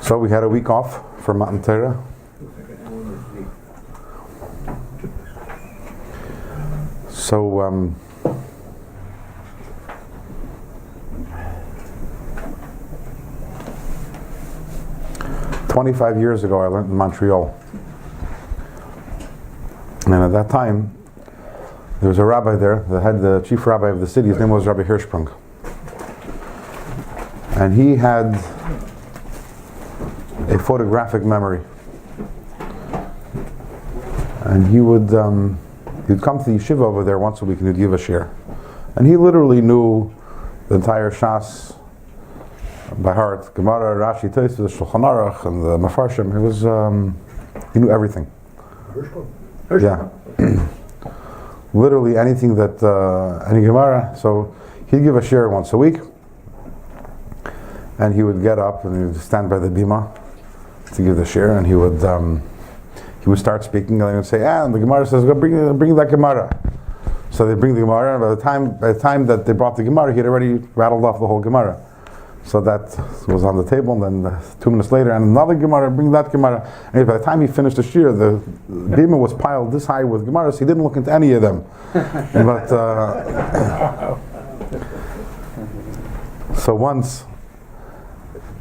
So we had a week off for Matan Torah. So 25 years ago I learned in Montreal. And at that time there was a rabbi there, the chief rabbi of the city. His name was Rabbi Hirschprung. And he had a photographic memory. And he'd come to the yeshiva over there once a week and he'd give a shir. And he literally knew the entire Shas by heart. Gemara, Rashi, Tosfos, Shulchan Aruch, and the Mefarshim. He knew everything. Yeah. Literally anything that, any Gemara. So he'd give a shir once a week. And he would get up and he would stand by the bima to give the shir, and he would start speaking, and they would say, and the Gemara says, go bring that Gemara. So they bring the Gemara, and by the time that they brought the Gemara, he had already rattled off the whole Gemara. So that was on the table, and then 2 minutes later, and another Gemara, bring that Gemara. And by the time he finished the shir, the bima was piled this high with Gemaras, he didn't look into any of them. But so once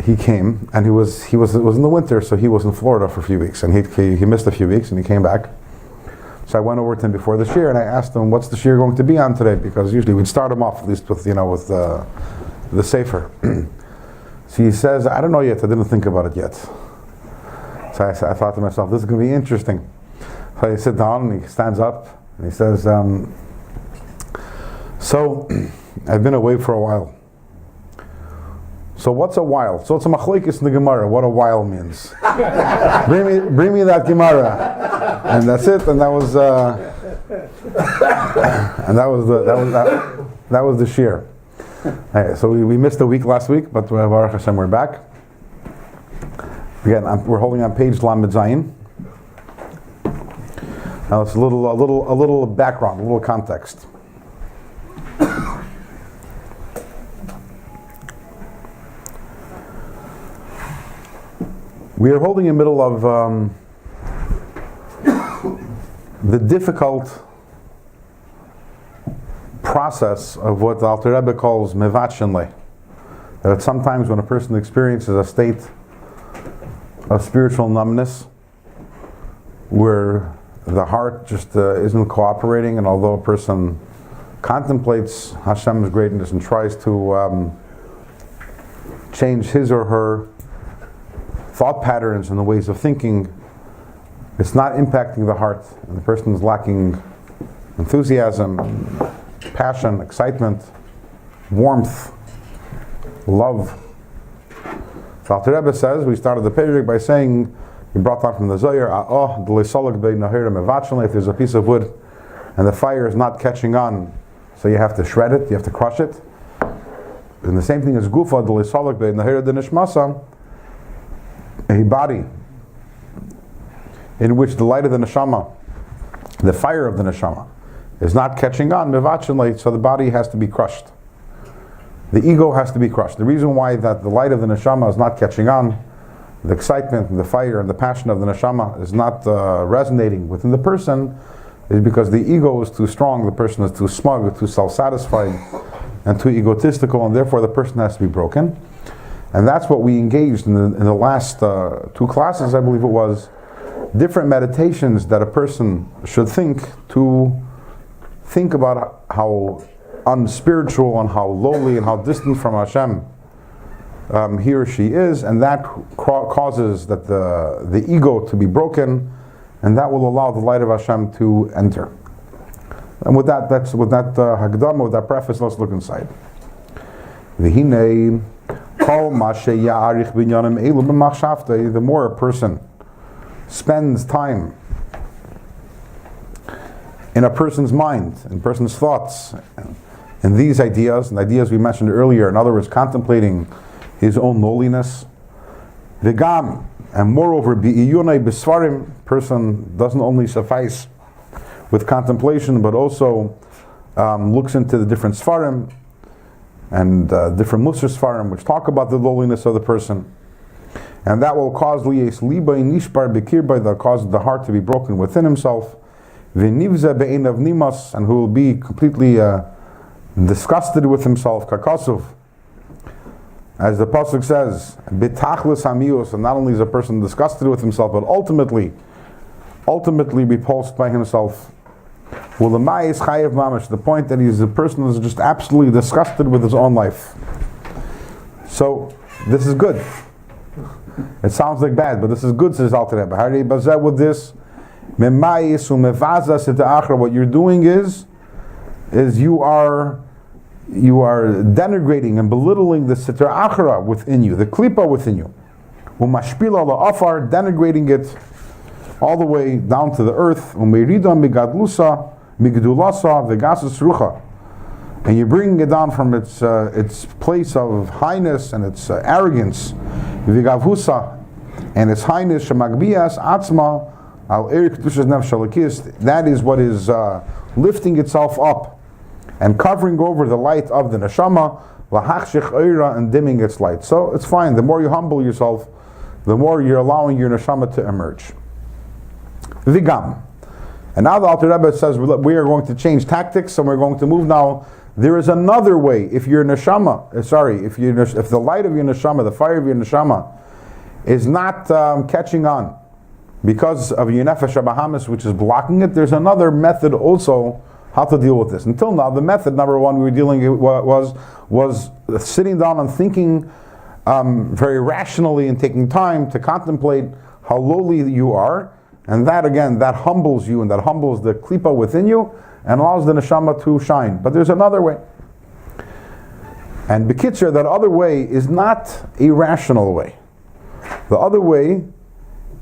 he came, and it was in the winter, so he was in Florida for a few weeks, and he missed a few weeks, and he came back. So I went over to him before the shir, and I asked him, "What's the shir going to be on today?" Because usually we'd start him off at least with the sefer. So he says, "I don't know yet. I didn't think about it yet." So I thought to myself, "This is going to be interesting." So I sit down, and he stands up, and he says, "So I've been away for a while. So what's a while? So it's a machlokes in the Gemara. What a while means. bring me that Gemara." And that's it. And that was the shir. Right, so we missed a week last week, but Baruch Hashem, we're back. Again, we're holding on page Lamed Zayin. Now it's a little background, a little context. We are holding in the middle of the difficult process of what the Alter Rebbe calls mevatshenle. That sometimes when a person experiences a state of spiritual numbness, where the heart just isn't cooperating, and although a person contemplates Hashem's greatness and tries to change his or her thought patterns and the ways of thinking, it's not impacting the heart, and the person is lacking enthusiasm, passion, excitement, warmth, love. So Alter Rebbe says, we started the page by saying, he brought that from the Zohar, if there's a piece of wood and the fire is not catching on, so you have to shred it, you have to crush it. And the same thing as Gufa, a body in which the light of the neshama, the fire of the neshama, is not catching on, so the body has to be crushed. The ego has to be crushed. The reason why that the light of the neshama is not catching on, the excitement and the fire and the passion of the neshama is not resonating within the person, is because the ego is too strong, the person is too smug, too self-satisfied, and too egotistical, and therefore the person has to be broken. And that's what we engaged in the last 2 classes, I believe it was, different meditations that a person should think about how unspiritual and how lowly and how distant from Hashem he or she is, and that causes that the ego to be broken, and that will allow the light of Hashem to enter. And with that Hagdama, with that preface, let's look inside. The more a person spends time in a person's mind, in a person's thoughts, in these ideas, and ideas we mentioned earlier, in other words, contemplating his own lowliness, v'gam, and moreover, bi'iyunai b'sfarim, person doesn't only suffice with contemplation, but also looks into the different sfarim, and different Musar Sfarim which talk about the lowliness of the person. And that will cause liyes libay nishbar bekirbay, that causes the heart to be broken within himself. V'nivze be'einav nimas, and who will be completely disgusted with himself. Kakasuv, as the pasuk says, bitachlis hamius, and not only is a person disgusted with himself, but ultimately repulsed by himself. Ulamai is chayev mamash, the point that he's a person who's just absolutely disgusted with his own life. So this is good. It sounds like bad, but this is good, says Alter Rebbe. Harei bazeh with this, memayis umevazas et achra. What you're doing is you are denigrating and belittling the sitra achra within you, the klipa within you. Umashpila la'afar, denigrating it all the way down to the earth. Umeridon migadlusa migdulasa vegasus rucha, and you're bringing it down from its place of highness and its arrogance, vigavhusa, and its highness shemagbias atzma al erik tushas nefesh. That is what is lifting itself up and covering over the light of the neshama, lahachshich oira, and dimming its light. So it's fine. The more you humble yourself, the more you're allowing your neshama to emerge. Vigam. And now the Alter Rebbe says we are going to change tactics, and we're going to move now. There is another way. If your neshama, if the light of your neshama, the fire of your neshama, is not catching on because of your nefesh habahamis, which is blocking it, there's another method also how to deal with this. Until now, the method number one we were dealing was sitting down and thinking very rationally and taking time to contemplate how lowly you are, and that again, that humbles you and that humbles the klipa within you and allows the neshama to shine. But there's another way. And Bekitzer, that other way is not a rational way. The other way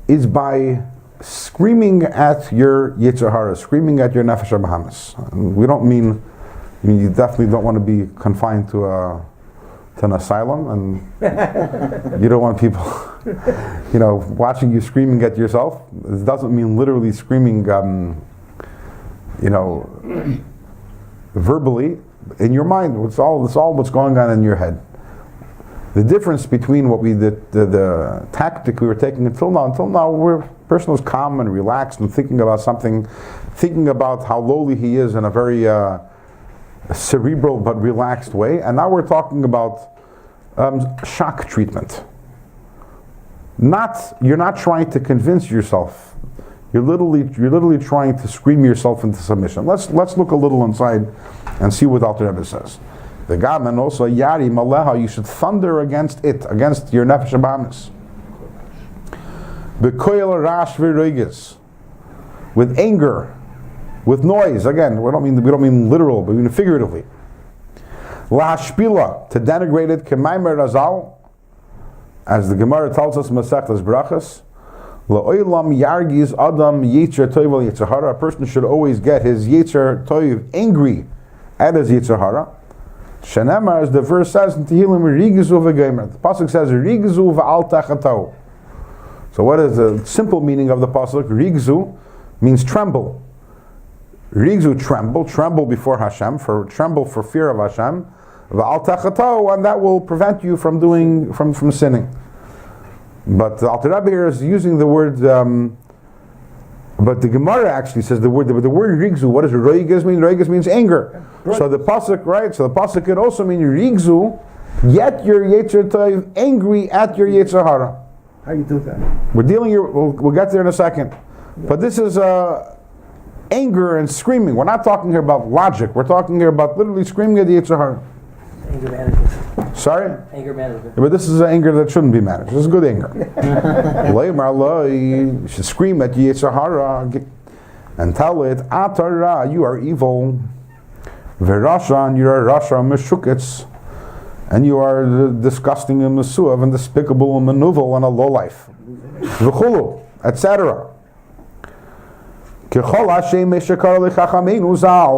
is by screaming at your Yetzer Hara, screaming at your Nefesh HaBahamis. We don't mean you definitely don't want to be confined to an asylum, and you don't want people watching you screaming at yourself. It doesn't mean literally screaming verbally. In your mind, it's all what's going on in your head. The difference between the tactic we were taking until now, where a person was calm and relaxed and thinking about something, thinking about how lowly he is in a very cerebral but relaxed way, and now we're talking about shock treatment. You're not trying to convince yourself. You're literally trying to scream yourself into submission. Let's look a little inside and see what Alter Rebbe says. The Gaman also Yari Maleha, you should thunder against it, against your Nefesh HaBahamis. Bekoil Rash V'Roiges, with anger, with noise. Again, we don't mean literal, but we mean figuratively. Lahashpila, to denigrate it. Kemaimer Razal, as the Gemara tells us, Masechtas Brachas. La'olam Yargiz Adam Yetzer Tov Yetzer Hara. A person should always get his Yetzer Tov angry at his Yetzer Hara. Shenemar, as the verse says in Tehillim, Rigizu v'Geimer. The pasuk says Rigizu v'al tachatau. So what is the simple meaning of the pasuk? Rigizu means tremble. Rigizu, tremble before Hashem, tremble for fear of Hashem. V'al tachatau, and that will prevent you from sinning. But the Alter Rebbe here is using the word. But the Gemara actually says the word rigzu. What does roiges mean? Roiges means anger. Right. So the pasuk, right? So the pasuk could also mean rigzu, yet your Yetzer Tov angry at your Yetzer Hara. How you do that? We'll get there in a second. Yeah. But this is anger and screaming. We're not talking here about logic. We're talking here about literally screaming at the Yetzer Hara. Anger management. Sorry? Anger management. Yeah, but this is an anger that shouldn't be managed. This is good anger. You should scream at Yetzer Hara and tell it, Atara, you are evil. Verashan, you are Rasha Meshuketz, and you are disgusting and Mesuav and despicable and manuval and a lowlife. V'chulu, etc.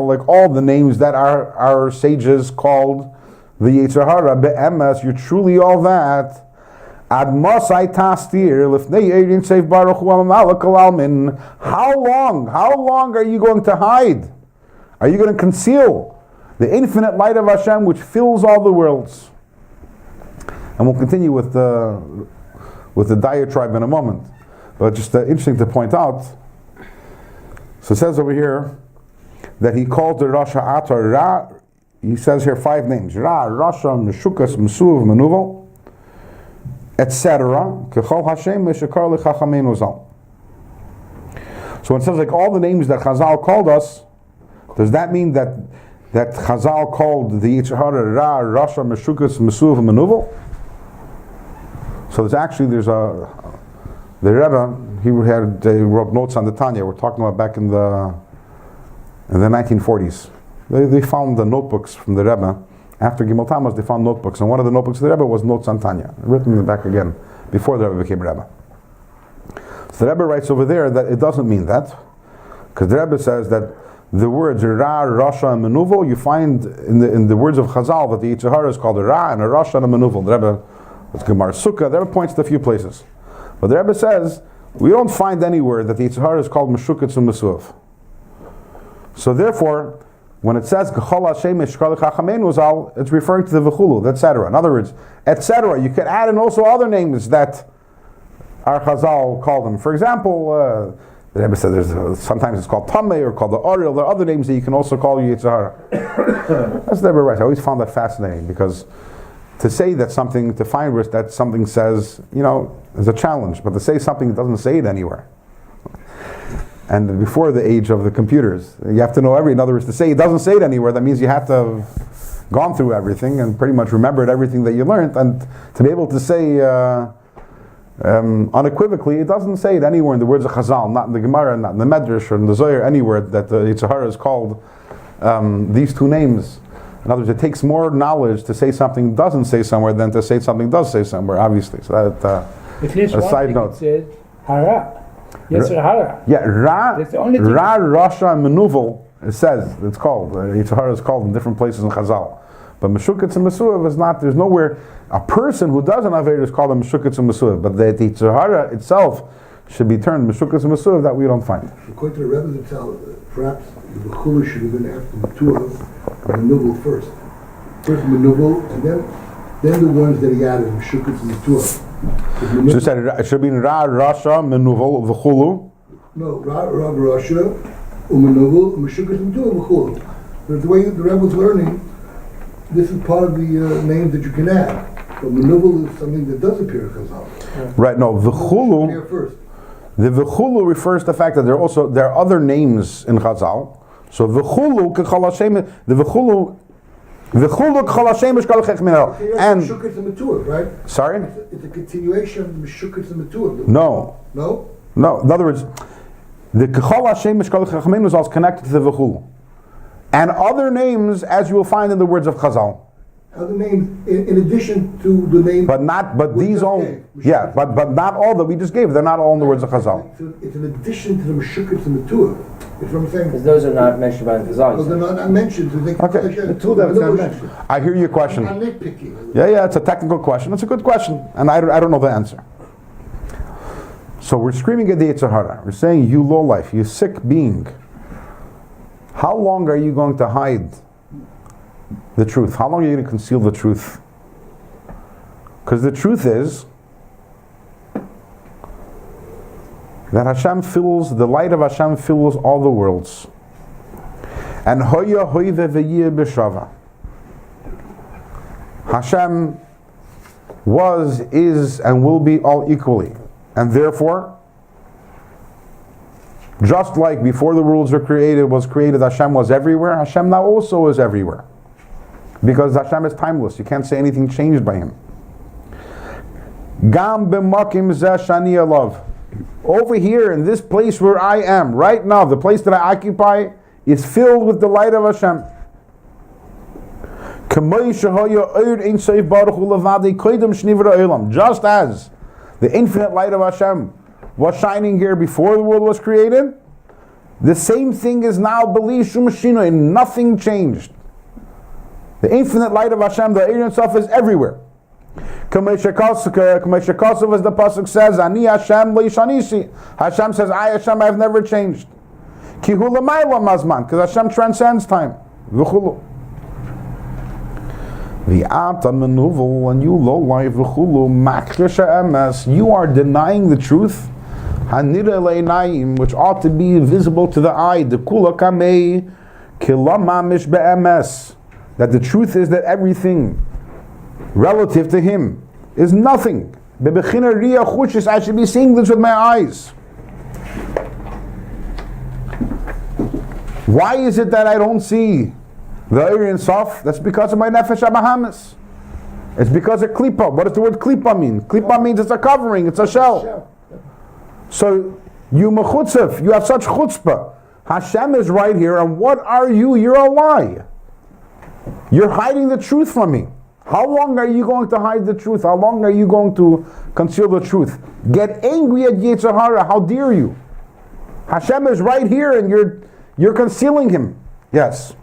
Like all the names that our sages called the Yetzer Hara, be'emes, you're truly all that. Ad masai tastir lifnei eirin seif baruch hu malak alalmin. How long are you going to hide? Are you going to conceal the infinite light of Hashem which fills all the worlds. And we'll continue with the diatribe in a moment. But just interesting to point out, so it says over here that he called the Rosh Ha'atar Ra. He says here 5 names: Ra, Rasha, Meshukas, Mesuv, Menuvel, etc. Kechol Hashem Meshakar Lechachameinu Zal. So it says like all the names that Chazal called us, does that mean that Chazal called the Yetzer Hara Ra, Rasha, Meshukas, Mesuv, and Menuvel? So the Rebbe, he wrote notes on the Tanya. We're talking about back in the 1940s. They found the notebooks from the Rebbe. After Gimel Tammuz, they found notebooks, and one of the notebooks of the Rebbe was notes on Tanya, written in the back again, before the Rebbe became Rebbe. So the Rebbe writes over there that it doesn't mean that, because the Rebbe says that the words Ra, Rasha, and Menuvel, you find in the words of Chazal that the Yetzer Hara is called a Ra and a Rasha and a Menuvel. The Rebbe, it's Gemara Sukkah, the Rebbe points to a few places. But the Rebbe says, we don't find anywhere that the Yetzer Hara is called Meshukatz and Mesuv. So therefore, when it says G'chol Hashem Meshkar Lechachameinu Zal, it's referring to the V'chulu, etc. In other words, etc. You could add in also other names that our Chazal called them. For example, the Rebbe said sometimes it's called Tameh or called the Oriel. There are other names that you can also call Yetzer Hara. That's the Rebbe right. I always found that fascinating, because to say that something, to find where that something says, is a challenge. But to say something that doesn't say it anywhere. And before the age of the computers, you have to know in other words, to say it doesn't say it anywhere, that means you have to have gone through everything and pretty much remembered everything that you learned. And to be able to say unequivocally, it doesn't say it anywhere in the words of Chazal, not in the Gemara, not in the Medrash, or in the Zohar, anywhere that the Yetzer Hara is called these 2 names. In other words, it takes more knowledge to say something doesn't say somewhere than to say something does say somewhere, obviously. So that, a side note. It says Hara. Yetzer Hara. Yeah, Ra, That's the only thing. Ra, Rasha, and Menuvel, it says, it's called. Yetzer Hara is called in different places in Chazal. But Meshukatz and Mesuv is not, there's nowhere, a person who does an Aved is called a Meshukatz and Mesuv. But the Yetzer Hara itself should be termed Meshukatz and Mesuv, that we don't find. According to the Rebbe themselves, perhaps the Chulu should have been after the 2 of Menuvel first. First Menuvel, and then the ones that he added, Meshukatz and Mesuv. So it should be Ra, Rasha, Menuvel, V'chulu. No, Ra, Rasha, Menuvel, Meshukatz and Mesuv, V'chulu. But the way the Rebbe was learning, this is part of the names that you can add. But Menuvel is something that does appear in Chazal. Right, no, V'chulu. First. The V'chulu refers to the fact that there are other names in Chazal. So V'chulu, K'chol Hashem, the V'chulu, K'chol Hashem Meshkal Chech and Meshukatz and Mesuv, right? Sorry? It's a continuation of Meshukatz and Mesuv. No. No? No, in other words, the K'chol Hashem Meshkal Chech is also connected to the V'chulu. And other names, as you will find in the words of Chazal. Other names, in addition to the name. But these all, yeah, but not all that we just gave. They're not all in the words of Chazal. It's an addition to the Meshukatz and the Metuah. That's what I'm saying. Because those are not mentioned by the Chazal. Those are not mentioned. So they Okay. The two that are mentioned. I hear your question. I'm nitpicking. Yeah, it's a technical question. It's a good question, and I don't know the answer. So we're screaming at the Yetzer Hara. We're saying, you lowlife, you sick being. How long are you going to hide the truth? How long are you going to conceal the truth? Because the truth is that Hashem fills, the light of Hashem fills all the worlds. And hoya hoive v'yeh b'shava. Hashem was, is, and will be all equally. And therefore, just like before the worlds were created, Hashem was everywhere, Hashem now also is everywhere. Because Hashem is timeless. You can't say anything changed by Him. Gam b'makim zeh shani alav. Over here, in this place where I am, right now, the place that I occupy is filled with the light of Hashem. Just as the infinite light of Hashem was shining here before the world was created, the same thing is now beli shum shino, and nothing changed. The infinite light of Hashem, the Eir itself, is everywhere. As the pasuk says, Ani Hashem leishanisi. Hashem says, I Hashem, I have never changed. Ki hu l'mayla mazman, because Hashem transcends time. V'chulu. V'ata menuvel, and you low life v'chulu makrisha emes. You are denying the truth. Hanira le'nayim, which ought to be visible to the eye. The kula kamei kilamamish be'emes. That the truth is that everything relative to him is nothing. Bebechina riya chushis, I should be seeing this with my eyes. Why is it that I don't see the Eir Sof? That's because of my Nefesh HaBahamis. It's because of Klipa. What does the word Klipa mean? Klipa means it's a covering, it's a shell. So you mechutzef, you have such chutzpah. Hashem is right here, and what are you? You're a lie. You're hiding the truth from me. How long are you going to hide the truth? How long are you going to conceal the truth? Get angry at Yetzer Hara. How dare you? Hashem is right here, and you're concealing him. Yes.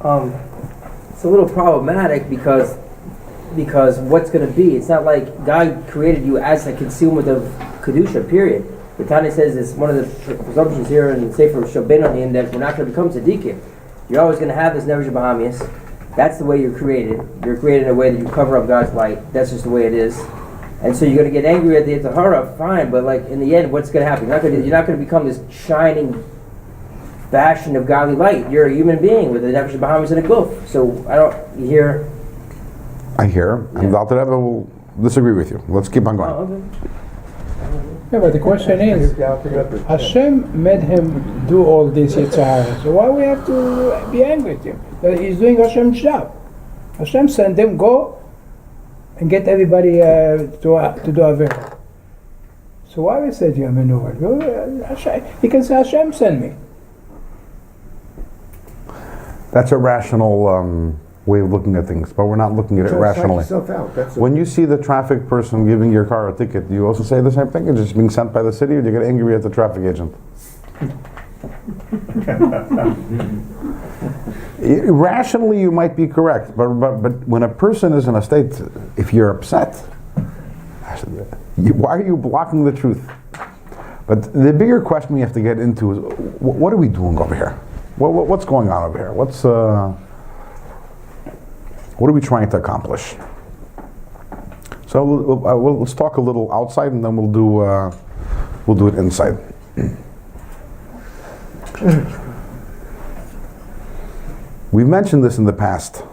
It's a little problematic because what's going to be? It's not like God created you as a concealment of kedusha. Period. The Tanya says it's one of the presumptions here in the Sefer Shabbein that we're not going to become tzaddikim. You're always going to have this Nefesh Bahamis. That's the way you're created. You're created in a way that you cover up God's light. That's just the way it is. And so you're going to get angry at the Yetzer Hara, fine, but like in the end, what's going to happen? You're not going to become this shining bastion of godly light. You're a human being with a Nefesh Bahamis and a guf. So you hear? I hear, and the Alter Rebbe will disagree with you. Let's keep on going. Oh, okay. Yeah, but the question is, Hashem made him do all this Yetzer Hara. So why we have to be angry at him? That he's doing Hashem's job. Hashem sent him, go and get everybody to do Avera. So why we say to him, he can say Hashem sent me. That's a rational way of looking at things, but we're not looking at it rationally. When you see the traffic person giving your car a ticket, do you also say the same thing? It's just being sent by the city, or do you get angry at the traffic agent? Rationally, you might be correct, but when a person is in a state, if you're upset, why are you blocking the truth? But the bigger question we have to get into is, what are we doing over here? What's going on over here? What are we trying to accomplish? So let's talk a little outside, and then we'll do it inside. We've mentioned this in the past.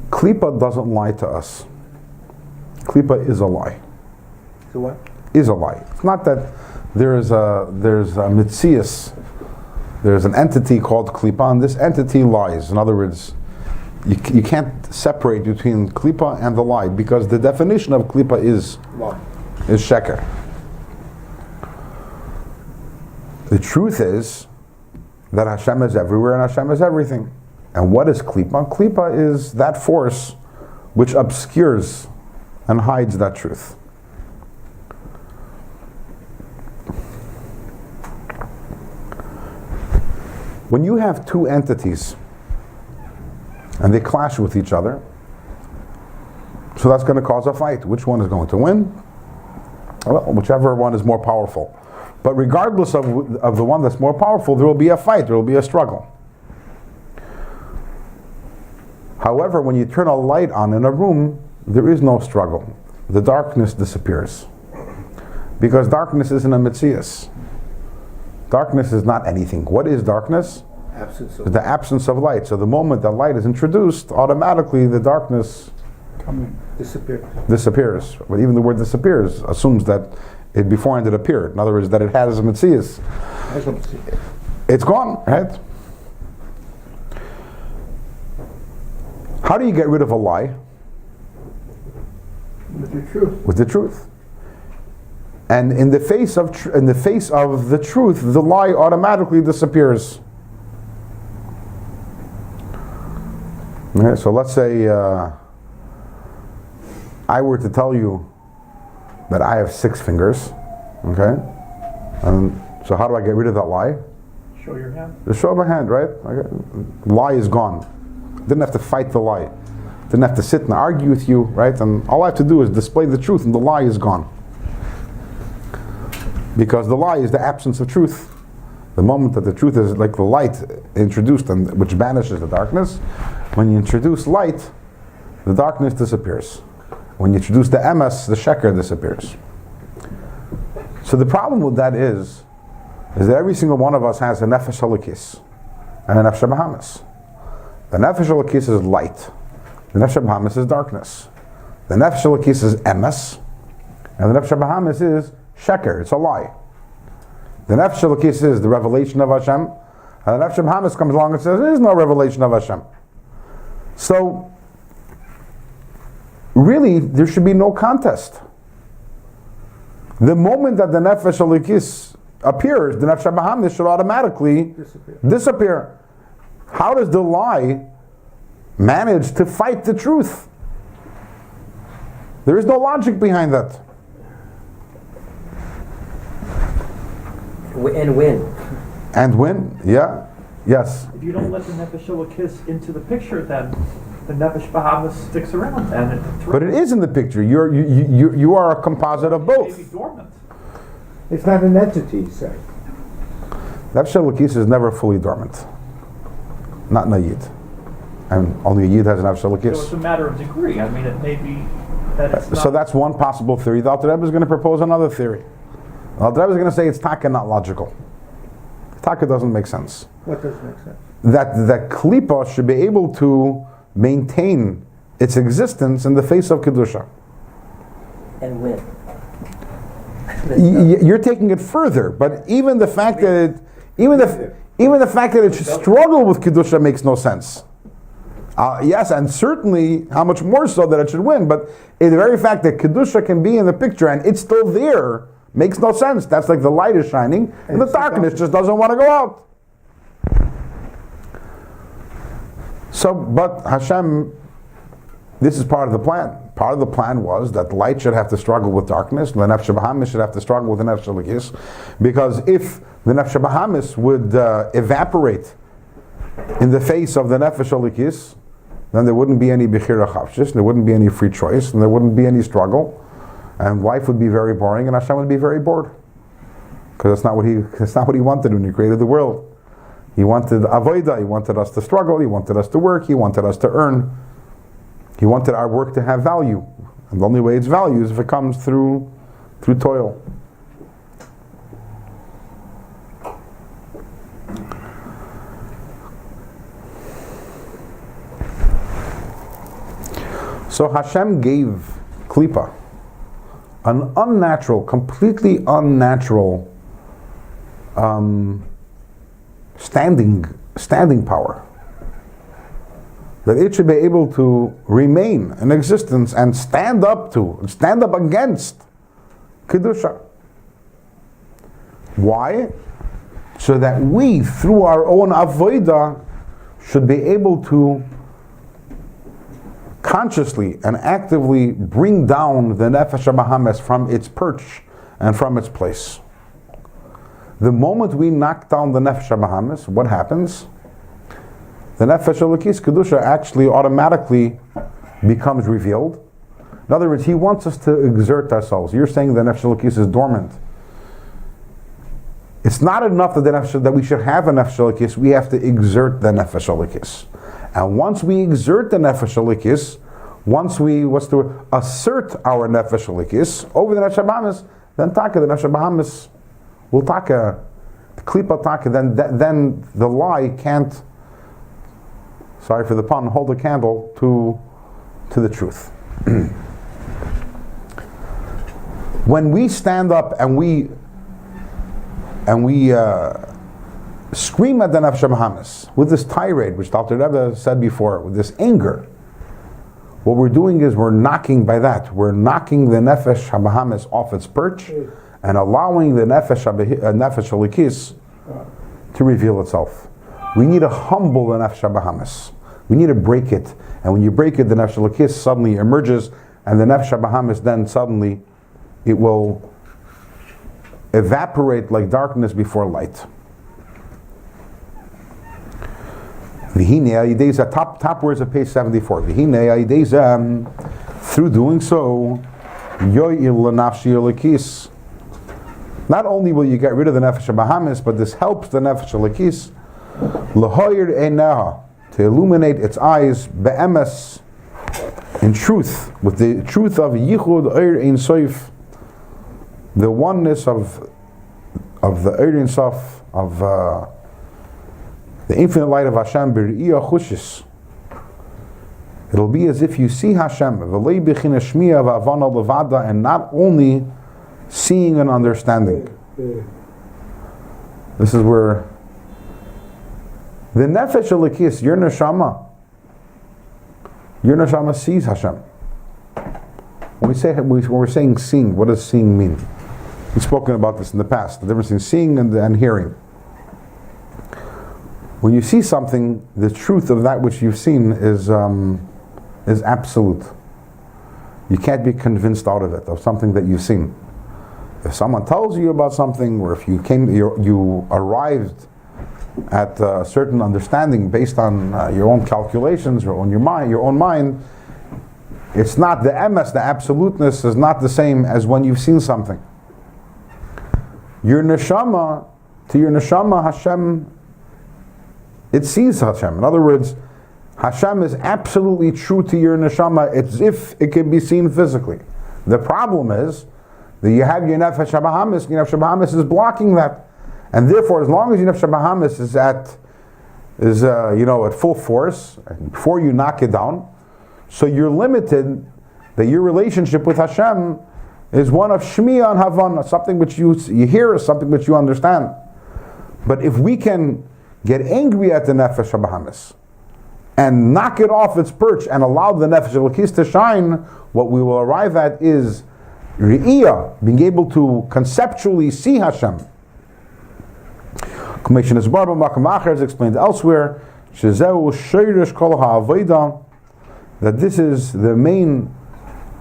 Klipa doesn't lie to us. Klipa is a lie. So what? Is a lie. It's not that there's a mitzias. There's an entity called Klipa, and this entity lies. In other words, you can't separate between Klipa and the lie, because the definition of Klipa is sheker. The truth is that Hashem is everywhere and Hashem is everything. And what is Klipa? Klipa is that force which obscures and hides that truth. When you have two entities and they clash with each other, so that's going to cause a fight. Which one is going to win? Well, whichever one is more powerful. But regardless of the one that's more powerful, there will be a fight, there will be a struggle. However, when you turn a light on in a room, there is no struggle. The darkness disappears. Because darkness isn't a mitzias. Darkness is not anything. What is darkness? The absence of light. So the moment that light is introduced, automatically the darkness disappears. But even the word disappears assumes that it beforehand it appeared. In other words, that it has a mitzias. It's gone, right? How do you get rid of a lie? With the truth. With the truth. And in the face of the truth, the lie automatically disappears. Okay, so let's say I were to tell you that I have 6 fingers, okay? And so how do I get rid of that lie? Show your hand. Just show my hand, right? Okay. Lie is gone. Didn't have to fight the lie. Didn't have to sit and argue with you, right? And all I have to do is display the truth, and the lie is gone. Because the lie is the absence of truth. The moment that the truth is like the light introduced, and which banishes the darkness, When you introduce light, the darkness disappears. When you introduce the emes, the sheker disappears. So the problem with that is that every single one of us has a nefesh halakis and a nefesh bahamis. The nefesh halakis is light. The nefesh bahamis is darkness. The nefesh halakis is emes, and the nefesh bahamis is sheker. It's a lie. The nefesh halakis is the revelation of Hashem, and the nefesh bahamis comes along and says there is no revelation of Hashem. So really, there should be no contest. The moment that the nefesh halakis appears, the nefesh bahamis should automatically disappear. How does the lie manage to fight the truth? There is no logic behind that. And win. And win? Yeah. Yes. If you don't let the nefesh halakis into the picture, then the nefesh bahamis sticks around, and But it is in the picture. You are a composite of both. Maybe dormant. It's not an entity, say. Nefesh halakis is never fully dormant. Not in a yid. And only a yid has an nefesh So it's halakis. a matter of degree. I mean, it may be that it's not. So that's one possible theory. The Alter Rebbe is going to propose another theory. The Alter Rebbe is going to say it's taka, not logical. Taka doesn't make sense. What doesn't make sense? That klipa should be able to maintain its existence in the face of kedusha. And win. You're taking it further, but even the fact that it should struggle with kedusha makes no sense. Yes, and certainly how much more so that it should win. But the very fact that kedusha can be in the picture and it's still there makes no sense. That's like the light is shining and the darkness just doesn't want to go out. So, but Hashem, this is part of the plan. Part of the plan was that light should have to struggle with darkness, and the nefesh bahamis should have to struggle with the nefesh halakis, because if the nefesh bahamis would evaporate in the face of the nefesh halakis, then there wouldn't be any bechira chavshis, there wouldn't be any free choice, and there wouldn't be any struggle, and life would be very boring, and Hashem would be very bored, because that's not what he wanted when he created the world. He wanted avodah, he wanted us to struggle, he wanted us to work, he wanted us to earn. He wanted our work to have value. And the only way it's value is if it comes through toil. So Hashem gave klipa an unnatural, completely unnatural standing power. That it should be able to remain in existence and stand up against Kedusha. Why? So that we, through our own avodah, should be able to consciously and actively bring down the nefesh bahamis from its perch and from its place. The moment we knock down the nefesh bahamis, what happens? The nefesh halakis kedusha actually automatically becomes revealed. In other words, he wants us to exert ourselves. You're saying the nefesh halakis is dormant. It's not enough that we should have a nefesh halakis. We have to exert the nefesh halakis. And once we exert the nefesh halakis, once we assert our nefesh halakis over the nefesh bahamis, then taka the nefesh bahamis will taka klipa taka. Then the lie can't. Sorry for the pun. Hold a candle to the truth. When we stand up and we scream at the nefesh bahamis with this tirade, which Dr. Rebbe said before, with this anger, what we're doing is we're knocking the nefesh bahamis off its perch and allowing the nefesh halakis to reveal itself. We need to humble the nefesh bahamis. We need to break it, and when you break it, the nefesh halakis suddenly emerges, and the nefesh bahamis then suddenly it will evaporate like darkness before light. Top words of page 74. Through doing so, not only will you get rid of the nefesh bahamis, but this helps the nefesh halakis to to illuminate its eyes, be'emes, in truth, with the truth of Yichud Eir Ein Sof, the oneness of the Eir Ein Sof, of the infinite light of Hashem, B'Ri'iyah Chushis. It'll be as if you see Hashem, V'lei B'china Shmiya V'avana Levada, and not only seeing and understanding. This is where the Nefesh Elikis, your neshama sees Hashem. When we're saying seeing, what does seeing mean? We've spoken about this in the past, the difference between seeing and hearing. When you see something, the truth of that which you've seen is absolute. You can't be convinced out of it, of something that you've seen. If someone tells you about something, or if you arrived at a certain understanding based on your own calculations or on your own mind, it's not the emes, the absoluteness is not the same as when you've seen something. To your neshama, Hashem, it sees Hashem. In other words, Hashem is absolutely true to your neshama as if it can be seen physically. The problem is that you have your nefesh habahamis. Your nefesh habahamis is blocking that, and therefore, as long as your nefesh habahamis is at full force, and before you knock it down, so you're limited. That your relationship with Hashem is one of shmiya and havana, something which you hear, something which you understand. But if we can get angry at the nefesh habahamis and knock it off its perch and allow the nefesh elokis to shine, what we will arrive at is Re'iyah, being able to conceptually see Hashem. Commission is Barba Makam is explained elsewhere, Shezeu Sheirish Kol HaAvodah, that this is the main,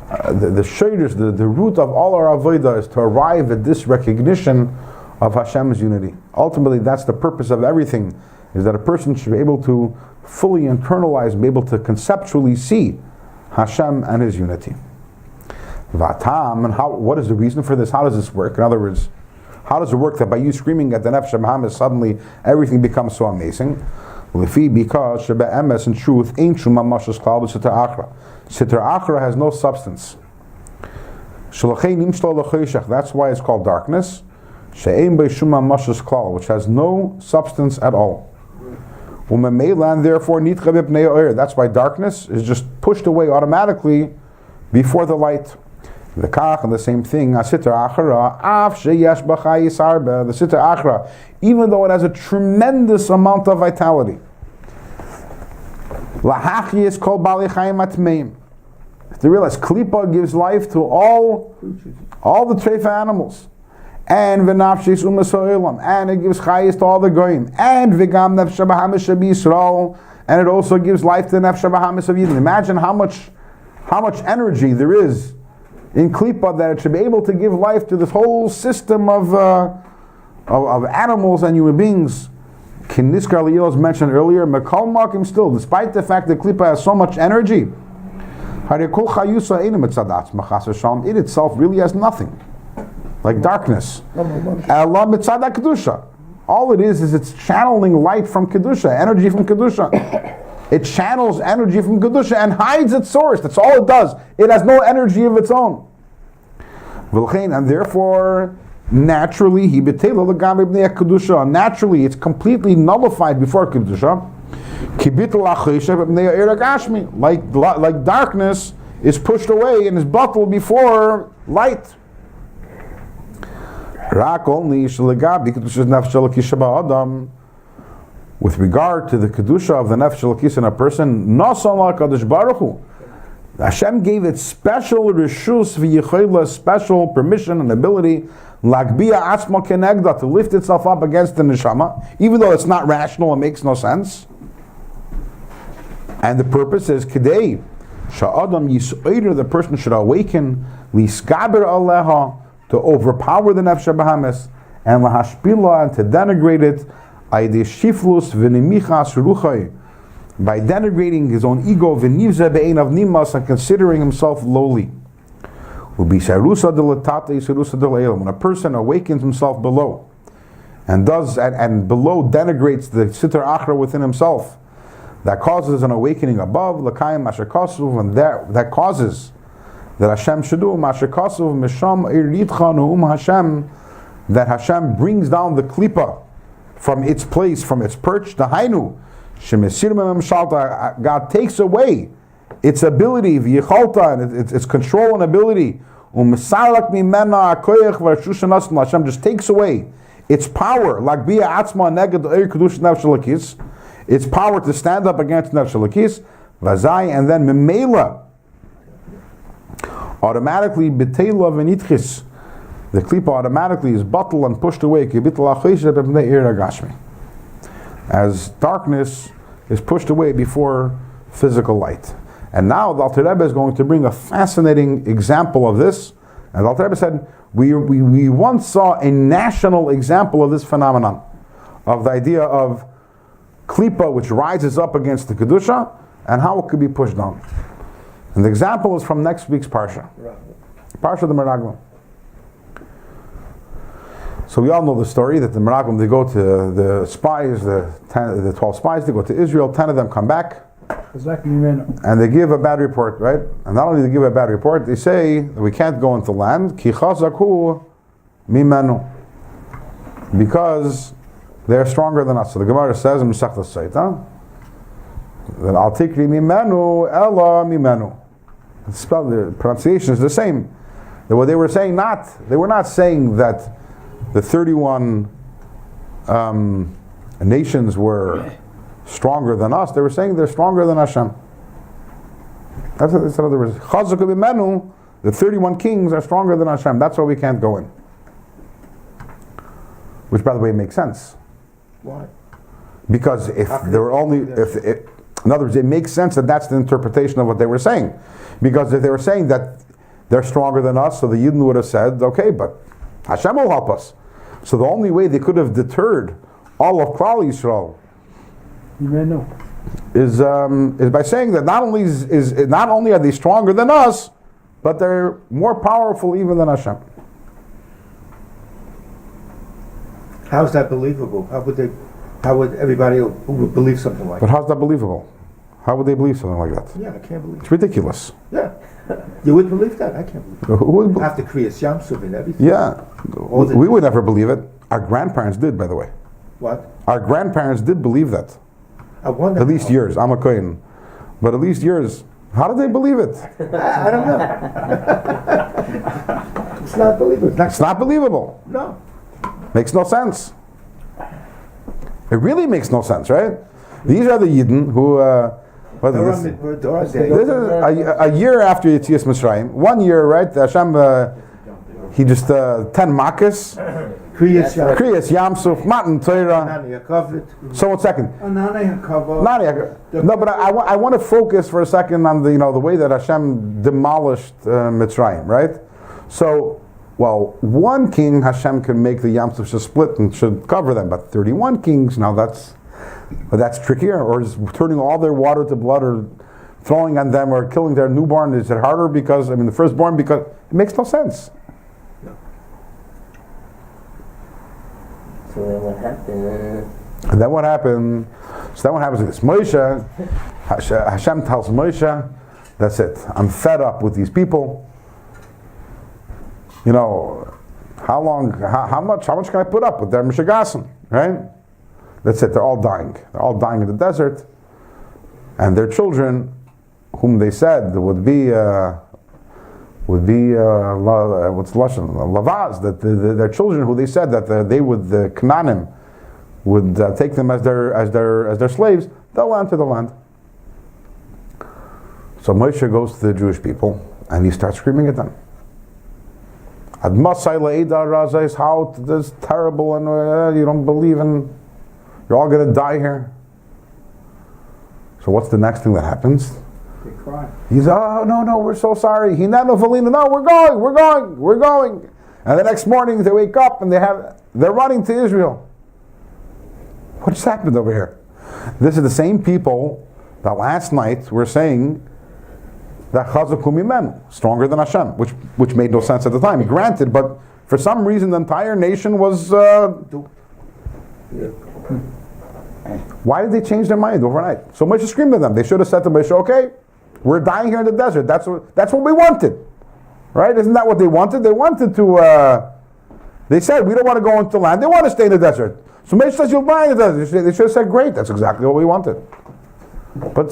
the Sheirish, the root of all our Avodah is to arrive at this recognition of Hashem's unity. Ultimately, that's the purpose of everything, is that a person should be able to fully internalize, be able to conceptually see Hashem and His unity. Vatam, and what is the reason for this? How does this work? In other words, how does it work that by you screaming at the Nefesh HaBahamis suddenly everything becomes so amazing? Because Sheba Emes, in truth, ain't Shuma Mashas Klal B'Sitra Achra. Sitra Achra has no substance. That's why it's called darkness. She'ein Shuma Mashas Klal, which has no substance at all. And therefore, that's why darkness is just pushed away automatically before the light. The kach and the same thing. The sitra achra, even though it has a tremendous amount of vitality. Lahachi is called bali chayim atmeim. To realize klipa gives life to all the treifa animals, and v'nafshis u'maso'ilam, and it gives chayis to all the goyim, and v'gam nefesh habahamis shabi Yisrael, and it also gives life to the nefesh habahamis of Yidden. Imagine how much energy there is in Klippa that it should be able to give life to this whole system of animals and human beings. Kiniskar Liyil, as mentioned earlier, Mekal Makim still, despite the fact that Klippa has so much energy, it itself really has nothing. Like darkness. All it is it's channeling light from Kedusha, energy from Kedusha. It channels energy from Kedusha and hides its source. That's all it does. It has no energy of its own. And therefore, naturally, it's completely nullified before Kedusha. Like darkness is pushed away and is bottled before light. With regard to the Kedusha of the Nefesh Elokis in a person, Hashem gave it special rishus v'yichayla, special permission and ability, lagbiya atzma kenegda, to lift itself up against the neshama, even though it's not rational and makes no sense. And the purpose is kedei sha'adam yis'oider, the person should awaken lisgaber aleha, to overpower the Nefesh HaBahamis, and lahashpila, and to denigrate it, by denigrating his own ego, and considering himself lowly. When a person awakens himself below, and below denigrates the sitra achra within himself, that causes an awakening above, l'kayim asher kasuv, and that causes that Hashem should do, masher kasuv, misham iritcha nu'um Hashem, that Hashem brings down the klipa from its place, from its perch, the hainu, shemesir memshalta, God takes away its ability, v'yichalta, and its control and ability, u'mesalak mimena akoyach v'ashushanas, Hashem just takes away its power, lakbiya atzma neged eir kedush nefesh elokis, its power to stand up against nefesh elokis, vazai, and then memela, automatically betela v'nitchis, the klipa automatically is bottled and pushed away, as darkness is pushed away before physical light. And now the Alter Rebbe is going to bring a fascinating example of this. And the Alter Rebbe said, we once saw a national example of this phenomenon, of the idea of klipa which rises up against the kedusha, and how it could be pushed down. And the example is from next week's parsha, Parsha the Meraglim. So we all know the story that the Meraglim, they go to the spies, the 12 spies, they go to Israel, 10 of them come back, and they give a bad report, right? And not only they give a bad report, they say that we can't go into land, ki chazaku mimenu, because they're stronger than us. So the Gemara says in Masechta Sotah that al tikri mimenu ella mimenu. The pronunciation is the same. That what they were saying, they were not saying that the 31 nations were stronger than us. They were saying they're stronger than Hashem. That's what they said. Chazak b'menu, the 31 kings are stronger than Hashem. That's why we can't go in. Which, by the way, makes sense. Why? Because if there were only, in other words, it makes sense that that's the interpretation of what they were saying. Because if they were saying that they're stronger than us, so the Yidden would have said, okay, but Hashem will help us. So the only way they could have deterred all of Klal Yisrael is by saying that not only are they stronger than us, but they're more powerful even than Hashem. How is that believable? How would everybody who would believe something like But that? how's that believable? How would they believe something like that? Yeah, I can't believe it. It's ridiculous. Yeah. You would believe that? I can't believe it. Who would After Kriyas Yamsuf and everything. Yeah, we would never believe it. Our grandparents did, by the way. What? Our grandparents did believe that. I wonder. At least yours. I'm a Kohen. But at least yours. How did they believe it? I don't know. It's not believable. It's not believable. No. Makes no sense. It really makes no sense, right? These are the Yidden who... this is a year after Yetzias Mitzrayim. 1 year, right? Hashem, he just 10 Makkos. Kriyas Yamsuf, Matan Torah. So 1 second. No, but I want to focus for a second on the way that Hashem demolished Mitzrayim, right? So, well, 1 king Hashem can make the Yamsuf should split and should cover them, but 31 kings, now that's trickier. Or is turning all their water to blood, or throwing on them, or killing their newborn, is it harder because, the firstborn, because it makes no sense. So then what happened? And then what happened? So then what happens is this. Moshe, Hashem tells Moshe, that's it. I'm fed up with these people. How much can I put up with their Mishigasim, right? That's it, they're all dying. They're all dying in the desert. And their children, whom they said would be what's Lashon? Lavaz, that their children who they said that they would, the Canaanim, would take them as their slaves, they'll enter the land. So Moshe goes to the Jewish people and he starts screaming at them. How this is terrible, and you don't believe in, you're all going to die here. So what's the next thing that happens? They cry. He's, oh, no, we're so sorry. No, we're going. And the next morning they wake up and they're running to Israel. What just happened over here? This is the same people that last night were saying that Chazaku Mimenu, stronger than Hashem, which made no sense at the time. Granted, but for some reason the entire nation was... Why did they change their mind overnight? So Moshe screamed at them. They should have said to Moshe, okay, we're dying here in the desert. That's what we wanted. Right? Isn't that what they wanted? They wanted to, they said, we don't want to go into the land. They want to stay in the desert. So Moshe says, you'll die in the desert. They should have said, great, that's exactly what we wanted. But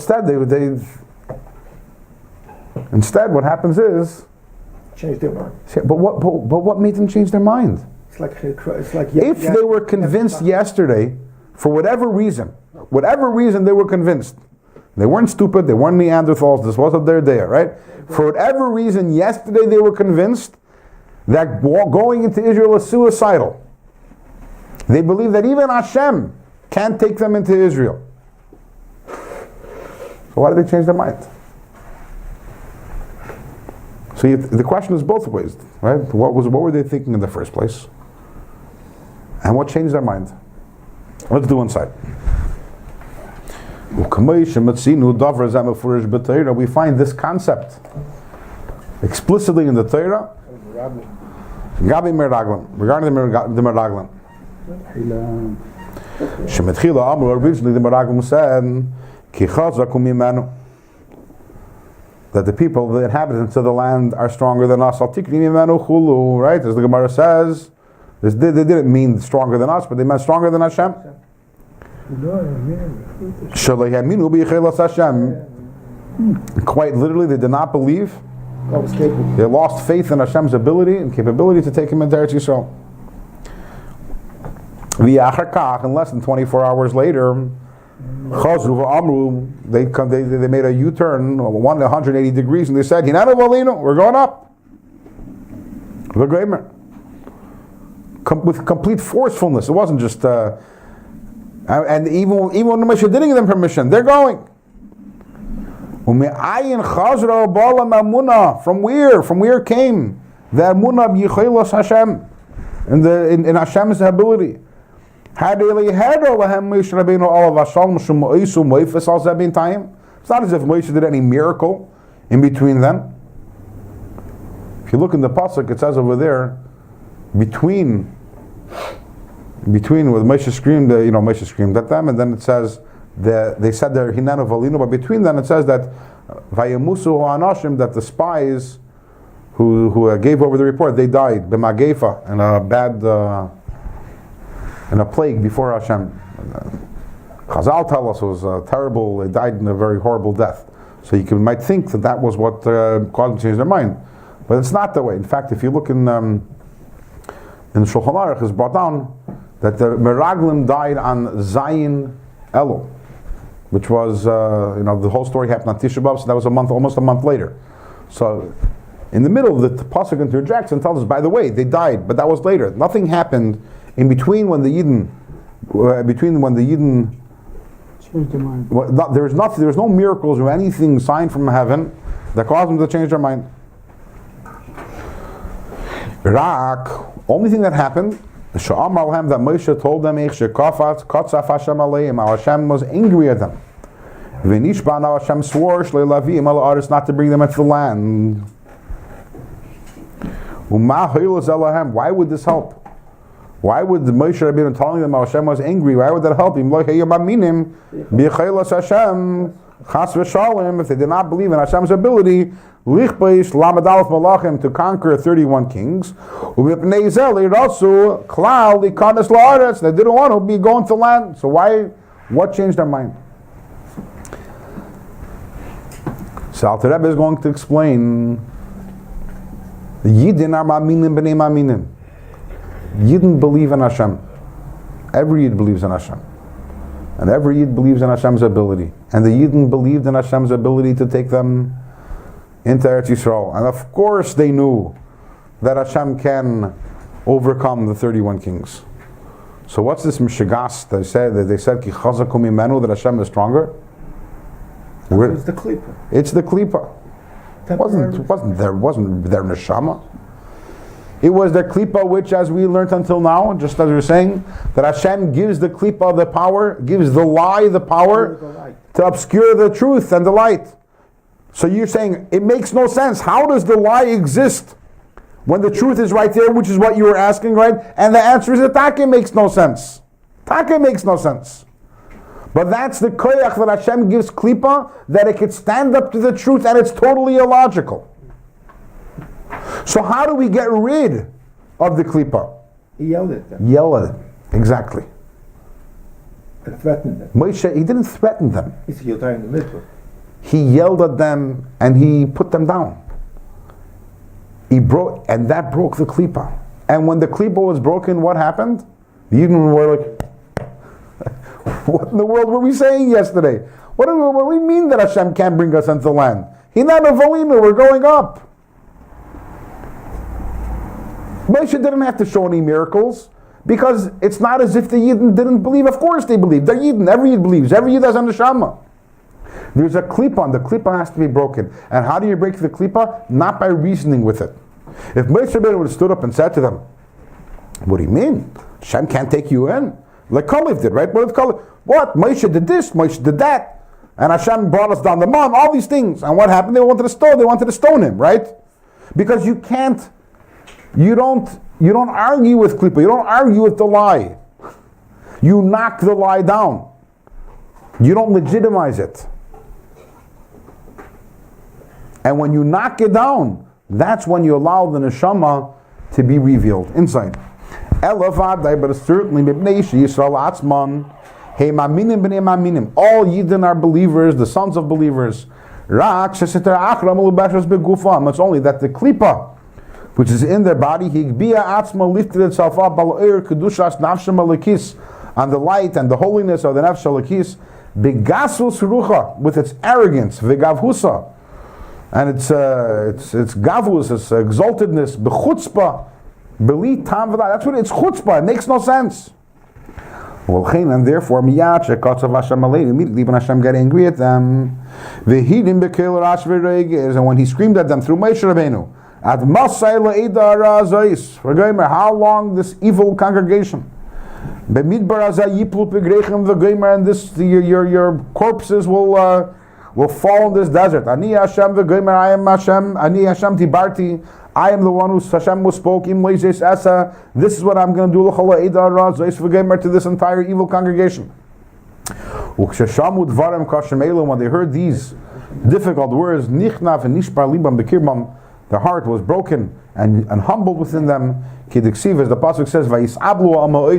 instead, what happens is, Change their mind. but what made them change their mind? It's like If they were convinced yesterday, for whatever reason they were convinced, they weren't stupid, they weren't Neanderthals, this wasn't their day, right? For whatever reason, yesterday they were convinced that going into Israel is suicidal. They believe that even Hashem can't take them into Israel. So why did they change their mind? So the question is both ways, right? What were they thinking in the first place? And what changed their mind? Let's do one side. We find this concept explicitly in the Torah regarding the Meraglim. Originally the Meraglim said that the people, the inhabitants of the land, are stronger than us. Right? As the Gemara says, they didn't mean stronger than us, but they meant stronger than Hashem. Quite literally, they did not believe. They lost faith in Hashem's ability and capability to take him into Eretz Yisrael. And less than 24 hours later, they made a U-turn 180 degrees, and they said, we're going up. With complete forcefulness. It wasn't just and even when Moshe didn't give them permission, they're going. From where? From where came the Amunah b'Yichaylas Hashem in Hashem's ability? It's not as if Moshe did any miracle in between them. If you look in the pasuk, it says over there, between with Moshe screamed, Moshe screamed at them, and then it says they said they're Hinanu Valinu, but between them it says that Vayamusu Anashim, that the spies who gave over the report, they died b'magefa in a bad in a plague before Hashem. Chazal tell us it was terrible. They died in a very horrible death. So you might think that was what caused them to change their mind, but it's not that way. In fact, if you look in Shulchan Aruch, it's brought down that the Meraglim died on Zayin Elul, which was the whole story happened on Tisha B'Av, so that was almost a month later. So in the middle, the pasuk interjects and tells us, by the way, they died, but that was later. Nothing happened in between when the Yidden Change their mind. there was no miracles or anything signed from heaven that caused them to change their mind. Only thing that happened, that Moshe told them, Hashem was angry at them. Hashem swore not to bring them into the land. Why would this help? Why would Moshe Rabbeinu telling them Hashem was angry? Why would that help him? If they did not believe in Hashem's ability to conquer 31 kings, they didn't want to be going to land. So what changed their mind? So Alter Rebbe is going to explain the Yidden are ma'aminim b'nei ma'aminim. Yidden believe in Hashem. Every Yid believes in Hashem. And every Yid believes in Hashem's ability. And the Yidden believed in Hashem's ability to take them into Eretz Yisrael. And of course they knew that Hashem can overcome the 31 kings. So what's this mishigas? They said Ki chazaku mimenu, that Hashem is stronger. It's the klipa. It's the klipa. Wasn't their neshama. It was the klipa which, as we learned until now, just as we were saying, that Hashem gives the klipa the power, gives the lie the power to obscure the truth and the light. So you're saying it makes no sense. How does the lie exist when the truth is right there, which is what you were asking, right? And the answer is that Take makes no sense. Take makes no sense. But that's the koyach that Hashem gives klipa, that it could stand up to the truth, and it's totally illogical. So how do we get rid of the klipa? He yelled at them. Yell at it. Exactly. And threatened them. Moshe, he didn't threaten them. He said, you'll die in the mitzvah. He yelled at them and he put them down. And that broke the klipa. And when the klipa was broken, what happened? The Yidden were like, what in the world were we saying yesterday? What do we mean that Hashem can't bring us into the land? We're going up. Moshe didn't have to show any miracles, because it's not as if the Yidden didn't believe. Of course they believe. They're Yidden. Every Yid believes. Every Yid has a neshama. There's a klipa, the klipa has to be broken. And how do you break the klipa? Not by reasoning with it. If Moshe Rabbeinu would have stood up and said to them, what do you mean? Hashem can't take you in? Like Kalev did, right? What did Kalev? What? Moshe did this, Moshe did that. And Hashem brought us down the mountain, all these things. And what happened? They wanted to stone him, right? Because you don't argue with klipa, you don't argue with the lie. You knock the lie down. You don't legitimize it. And when you knock it down, that's when you allow the neshama to be revealed inside. But certainly, all Yidden are believers, the sons of believers. It's only that the klipa, which is in their body, lifted itself up on the light and the holiness of the nefesh halakis, begasus rucha, with its arrogance, vegavhusa, and its gavus, its exaltedness, bechutzpah, beli tam v'da. That's what it's chutzpah. It makes no sense. And therefore, immediately when Hashem got angry at them, and when he screamed at them through Moshe Rabbeinu, how long this evil congregation? And this your corpses will fall in this desert. Ani Hashem v'gomer, I am Hashem. Ani Hashem tibarti. I am the one who Hashem who spoke. This is what I'm going to do to this entire evil congregation. When they heard these difficult words, their heart was broken and humbled within them. As the pasuk says,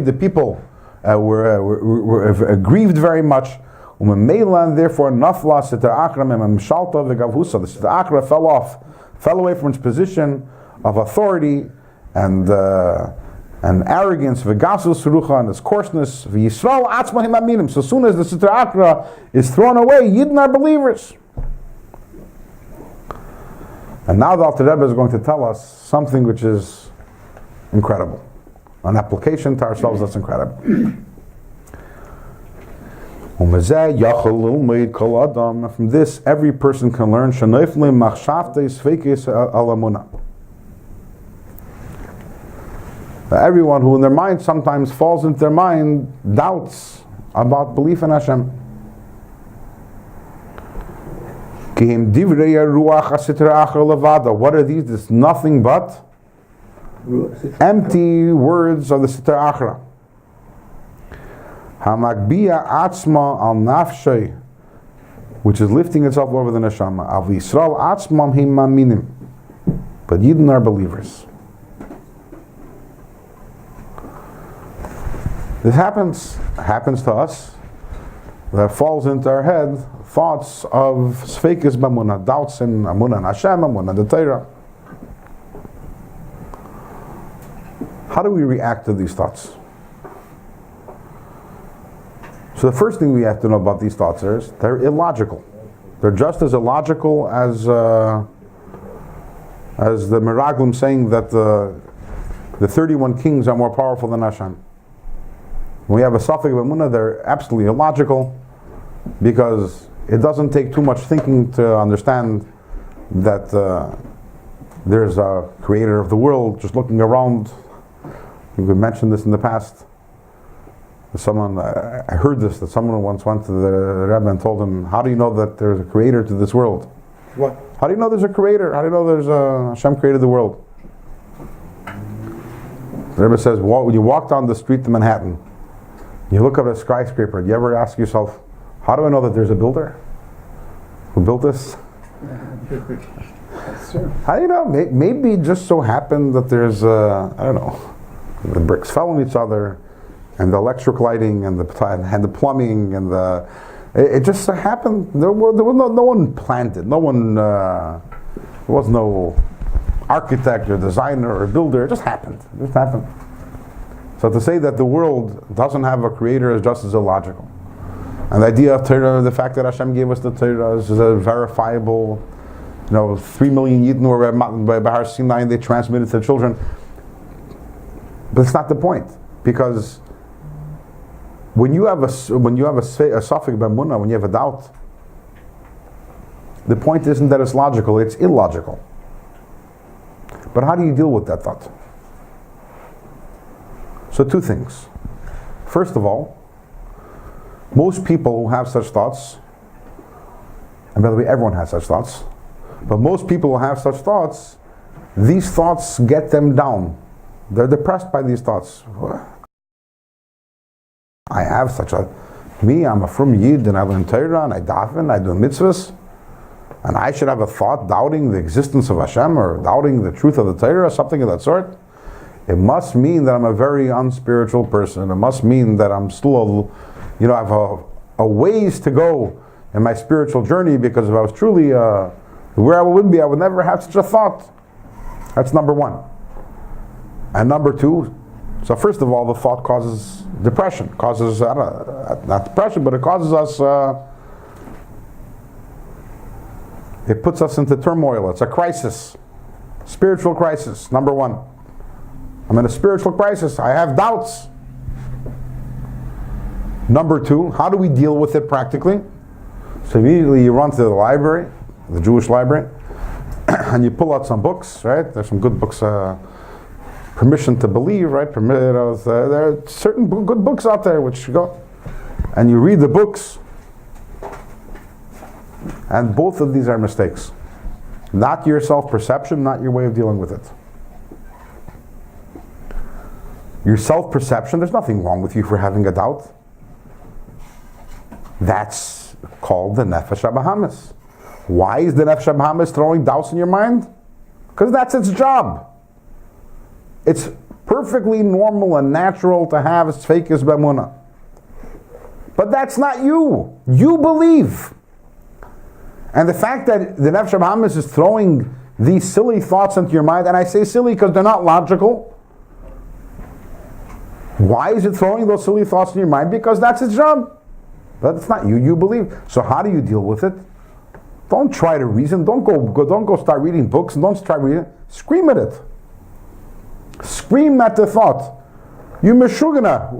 the people were grieved very much. And therefore, the Sitra Achra fell away from its position of authority and arrogance, v'gasus rucha, and its coarseness. V'Yisrael atzmahim aminim. So soon as the Sitra Achra is thrown away, Yidden are believers. And now the Alter Rebbe is going to tell us something which is incredible, an application to ourselves that's incredible. From this, every person can learn that everyone who in their mind sometimes falls into their mind doubts about belief in Hashem. What are these? It's nothing but empty words of the Sitra Achra. Hamakbiya atzma al nafshay, which is lifting itself over the neshama. Av Yisrael atzmam him maminim, but Yidden are believers. This happens to us. That falls into our head thoughts of sfeikis b'amunah, doubts in amunah and Hashem, amunah and the Torah. How do we react to these thoughts? So the first thing we have to know about these thoughts is they're illogical. They're just as illogical as the Meraglim saying that the 31 kings are more powerful than Hashem. When we have a Safek B'Amunah, they're absolutely illogical, because it doesn't take too much thinking to understand that there's a creator of the world just looking around. We've mentioned this in the past. I heard this, that someone once went to the Rebbe and told him, how do you know that there's a creator to this world? What? How do you know there's a creator? How do you know there's Hashem created the world? The Rebbe says, when you walk down the street to Manhattan, You look at a skyscraper, do you ever ask yourself, how do I know that there's a builder who built this? Sure. How do you know? Maybe it just so happened that there's, I don't know, the bricks fell on each other, and the electric lighting, and the plumbing, and it just so happened. There was no one planned it. No one, there was no architect or designer or builder. It just happened. It just happened. So to say that the world doesn't have a creator is just as illogical. And the idea of Torah, the fact that Hashem gave us the Torah is a verifiable, 3 million Yidden were by Bahar Sinai, and they transmitted to children. But it's not the point, because when you have a suffix b'emunah, when you have a doubt, the point isn't that it's logical; it's illogical. But how do you deal with that thought? So two things. First of all, most people who have such thoughts, and by the way, everyone has such thoughts, but most people who have such thoughts, these thoughts get them down. They're depressed by these thoughts. I have such I'm a frum Yid, and I learn Torah, and I daven, I do mitzvahs, and I should have a thought doubting the existence of Hashem, or doubting the truth of the Torah, or something of that sort. It must mean that I'm a very unspiritual person. It must mean that I'm still, I have a ways to go in my spiritual journey, because if I was truly where I would be, I would never have such a thought. That's number one. And number two, so first of all, the thought causes depression, causes, not depression, but it causes us, it puts us into turmoil. It's a crisis, spiritual crisis, number one. I'm in a spiritual crisis, I have doubts. Number two, how do we deal with it practically? So immediately you run to the library, the Jewish library, and you pull out some books, right? There's some good books, Permission to Believe, right? There are certain good books out there which you go, and you read the books, and both of these are mistakes. Not your self-perception, not your way of dealing with it. Your self-perception, there's nothing wrong with you for having a doubt. That's called the Nefesh HaBahamis. Why is the Nefesh HaBahamis throwing doubts in your mind? Because that's its job. It's perfectly normal and natural to have tzfeikis b'emunah. But that's not you. You believe. And the fact that the Nefesh HaBahamis is throwing these silly thoughts into your mind, and I say silly because they're not logical. Why is it throwing those silly thoughts in your mind? Because that's its job. But it's not you. You believe. So how do you deal with it? Don't try to reason. Don't go start reading books, and don't start reading. Scream at it. Scream at the thought. You meshugana.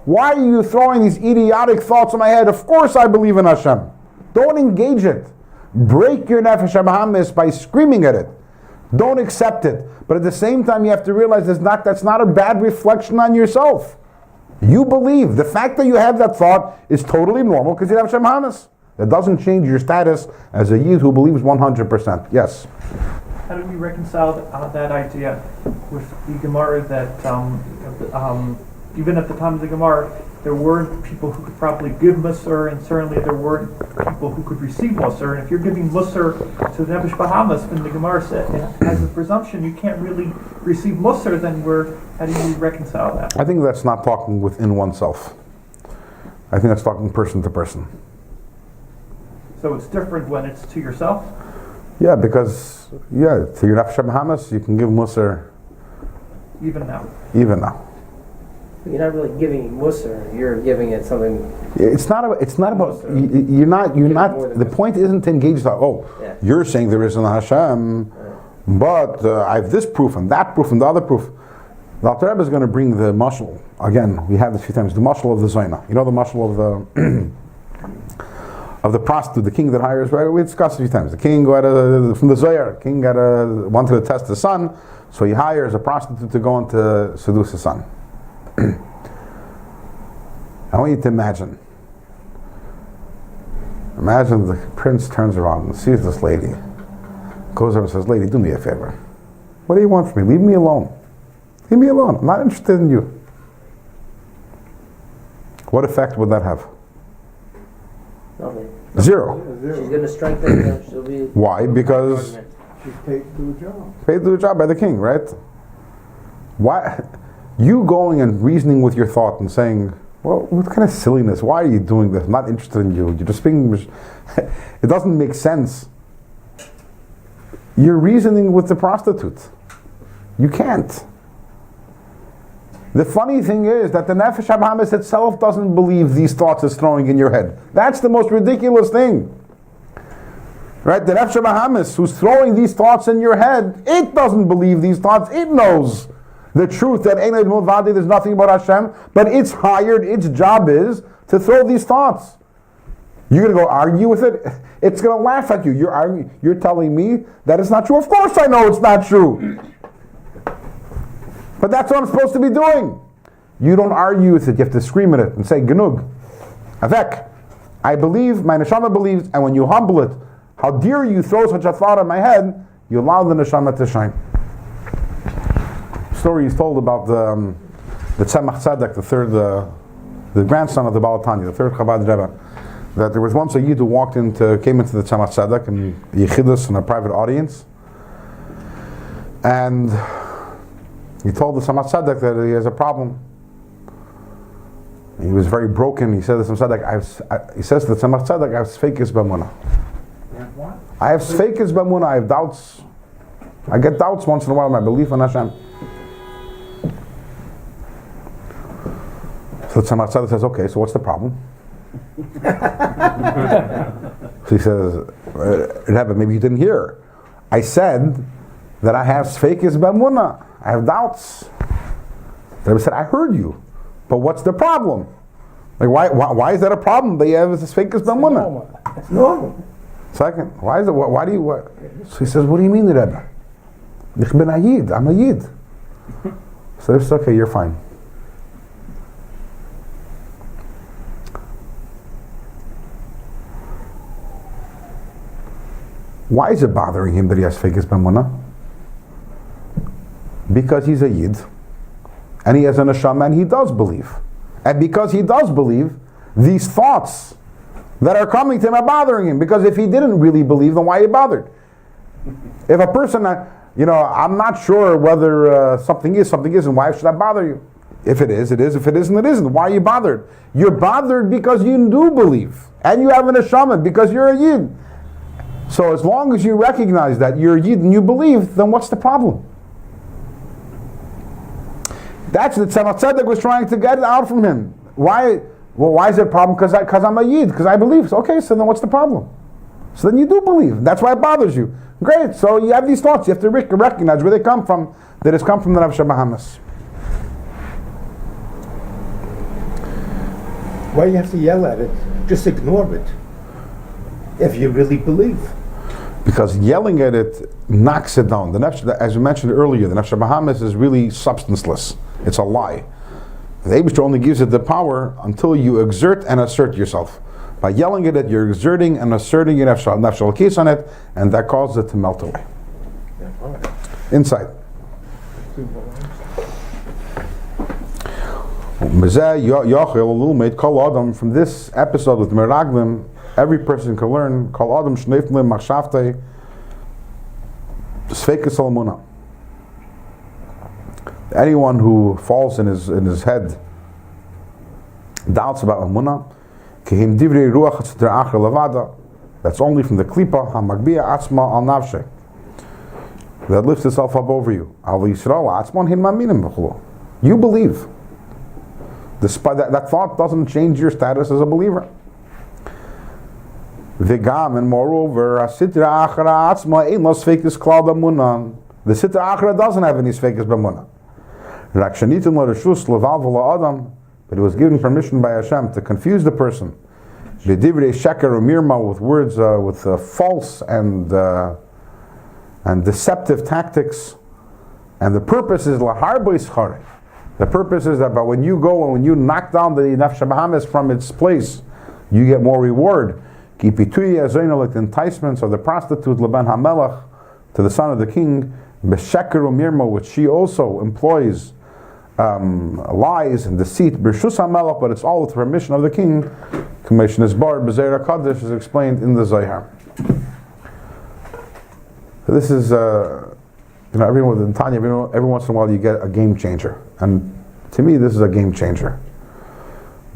Why are you throwing these idiotic thoughts in my head? Of course I believe in Hashem. Don't engage it. Break your nefesh habahamis by screaming at it. Don't accept it. But at the same time, you have to realize that's not a bad reflection on yourself. You believe. The fact that you have that thought is totally normal because you have Hashem habahamis. It doesn't change your status as a Yid who believes 100%. Yes? How do we reconcile that idea with the Gemara that even at the time of the Gemara, there weren't people who could properly give Musar, and certainly there weren't people who could receive Musar. And if you're giving Musar to the Nefesh Bahamas, then the Gemara said, as a presumption, you can't really receive Musar, then how do you reconcile that? I think that's not talking within oneself. I think that's talking person to person. So it's different when it's to yourself? Yeah, because, to your Nefesh Bahamas, you can give Musar Even now. You're not really giving Musar, you're giving it something. It's not about. You're not. The point isn't to engage. You're saying there isn't a Hashem, but I have this proof and that proof and the other proof. The Alter Rebbe is going to bring the mashal again. We had this a few times. The mashal of the Zayna. You know the mashal of the of the prostitute, the king that hires. Right? We discussed a few times. The king from the Zohar. King wanted to test the son, so he hires a prostitute to go and to seduce his son. I want you to imagine the prince turns around and sees this lady, goes over and says, "Lady, do me a favor. What do you want from me? Leave me alone. Leave me alone. I'm not interested in you." What effect would that have? Nothing. Zero. She's going to strengthen him. She'll be. Why? Because She's paid to do a job. paid to do a job by the king, right? Why? You going and reasoning with your thought and saying, well, what kind of silliness? Why are you doing this? I'm not interested in you. You're just being. It doesn't make sense. You're reasoning with the prostitute. You can't. The funny thing is that the Nefesh HaBahamis itself doesn't believe these thoughts it's throwing in your head. That's the most ridiculous thing. Right? The Nefesh HaBahamis who's throwing these thoughts in your head, it doesn't believe these thoughts. It knows the truth that Ein Od Milvadi, there's nothing but Hashem, but it's hired, its job is to throw these thoughts. You're going to go argue with it? It's going to laugh at you. You're telling me that it's not true? Of course I know it's not true. But that's what I'm supposed to be doing. You don't argue with it. You have to scream at it and say, Genug, Avek. I believe, my neshama believes, and when you humble it, how dare you throw such a thought in my head, you allow the neshama to shine. Story is told about the Tzemach Tzedek, the grandson of the Baal Tanya, the third Chabad Rebbe, that there was once a Yid who came into the Tzemach Tzedek in Yechidus in a private audience, and he told the Tzemach Tzedek that he has a problem. He was very broken. He said to the Tzemach Tzedek, he says to the Tzemach Tzedek, I have sfeikis b'emunah. I have sfeikis b'emunah. I have doubts. I get doubts once in a while in my belief in Hashem. So the Tzemach Tzedek says, okay, so what's the problem? So he says, Rebbe, maybe you didn't hear. I said that I have sfeikis b'emunah. I have doubts. The Rebbe said, I heard you, but what's the problem? Like, why is that a problem that you have this sfeikis b'emunah? It's normal. Second, why is it? Why do you? What? So he says, what do you mean, Rebbe? Ich bin a Yid. I'm a Yid. So it's okay. You're fine. Why is it bothering him that he has sfeikis b'emunah? Because he's a Yid, and he has an neshama, and he does believe. And because he does believe, these thoughts that are coming to him are bothering him. Because if he didn't really believe, then why are you bothered? If a person, I'm not sure whether something is, something isn't, why should that bother you? If it is, it is. If it isn't, it isn't. Why are you bothered? You're bothered because you do believe. And you have an neshama because you're a Yid. So as long as you recognize that you're a Yid and you believe, then what's the problem? That's what the Tzemach Tzedek was trying to get out from him. Why? Well, why is it a problem? Because I'm a Yid, because I believe. So, okay, so then what's the problem? So then you do believe. That's why it bothers you. Great. So you have these thoughts. You have to recognize where they come from. That it's come from the Nefesh HaBahamis. Why do you have to yell at it? Just ignore it. If you really believe. Because yelling at it knocks it down. As we mentioned earlier, the Nefesh HaBahamis is really substanceless. It's a lie. The Eibishter only gives it the power until you exert and assert yourself. By yelling at it, you're exerting and asserting your nefesh case on it, and that causes it to melt away. Inside. From this episode with Meraglim, every person can learn Kol Adam Shneif Lim Machshavtei Sfeikis Emunah. Anyone who falls in his head doubts about Emunah, Kehim Divrei Ruach Tzedra Acher Levada, that's only from the Klipa HaMagbiya Atzma Al Nafshe, that lifts itself up over you. Al Yisrael Atzman Hin Maminim B'chulu. You believe. Despite that thought doesn't change your status as a believer. V'gam, and moreover, Sitra Achra Atzma Ein Lo Sfeikis Klal B'Emunah. The Sitra Achra doesn't have any Sfeikis B'Emunah. Rak Shanitim Lo Reshus Leval V'Lo Adam, but it was given permission by Hashem to confuse the person. B'divrei sheker u'mirma, with words with false and deceptive tactics, and the purpose is lahar b'yischarei. The purpose is that when you go and when you knock down the Nefesh HaBahamis from its place, you get more reward. Ki pitui yazoinu, like the enticements of the prostitute Leben HaMelech to the son of the king, b'sheker u'mirma, which she also employs lies and deceit, B'Rshus HaMelech, but it's all with permission of the king. Commission is bar B'Zeir HaKadosh is explained in the Zohar. This is, everyone in Tanya, every once in a while you get a game changer. And to me, this is a game changer.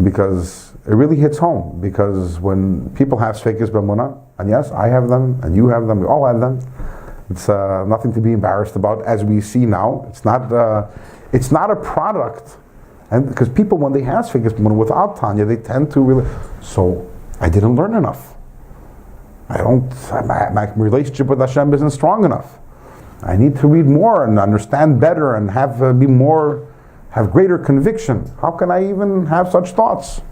Because it really hits home. Because when people have Sfeikis B'Emunah, and yes, I have them, and you have them, we all have them, it's nothing to be embarrassed about, as we see now. It's not a product. And because people, when they have Sfeikis B'Emunah without Tanya, they tend to really, so I didn't learn enough. My relationship with Hashem isn't strong enough. I need to read more and understand better and have greater conviction. How can I even have such thoughts?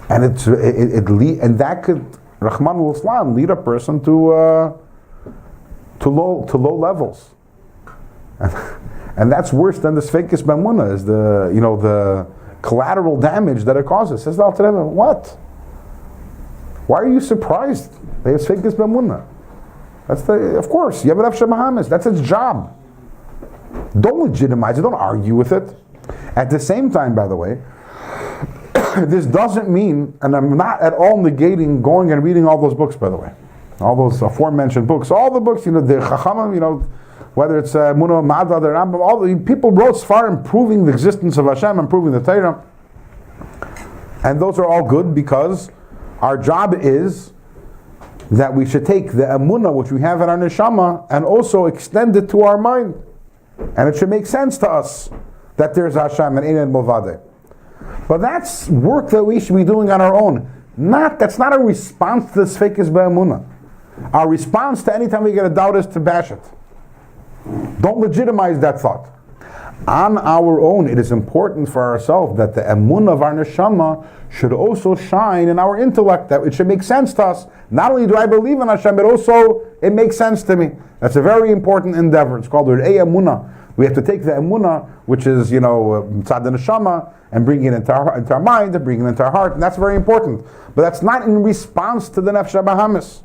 And and that could, Rahman al Islam, lead a person to low levels. And that's worse than the Sfeikis B'Emunah, is the collateral damage that it causes. Says the Alter Rebbe, what? Why are you surprised? They have Sfeikis B'Emunah. Of course, Baal Shem Tov, that's its job. Don't legitimize it, don't argue with it. At the same time, by the way, this doesn't mean, and I'm not at all negating going and reading all those books, by the way. All those aforementioned books, all the books, the Chachamim, whether it's Munah Mada, the Rambam, all the people wrote Sfarim proving the existence of Hashem and proving the Torah. And those are all good, because our job is that we should take the emunah which we have in our neshama and also extend it to our mind. And it should make sense to us that there's Hashem and Ein Milvadeh. But that's work that we should be doing on our own. That's not a response to the Sfeikis B'Emunah. Our response to any time we get a doubt is to bash it. Don't legitimize that thought. On our own, it is important for ourselves that the emunah of our neshama should also shine in our intellect, that it should make sense to us. Not only do I believe in Hashem, but also it makes sense to me. That's a very important endeavor. It's called Re'ei Emunah. We have to take the emunah, which is, tzad the neshama, and bring it into our mind, and bring it into our heart, and that's very important. But that's not in response to the Nefesh HaBahamis.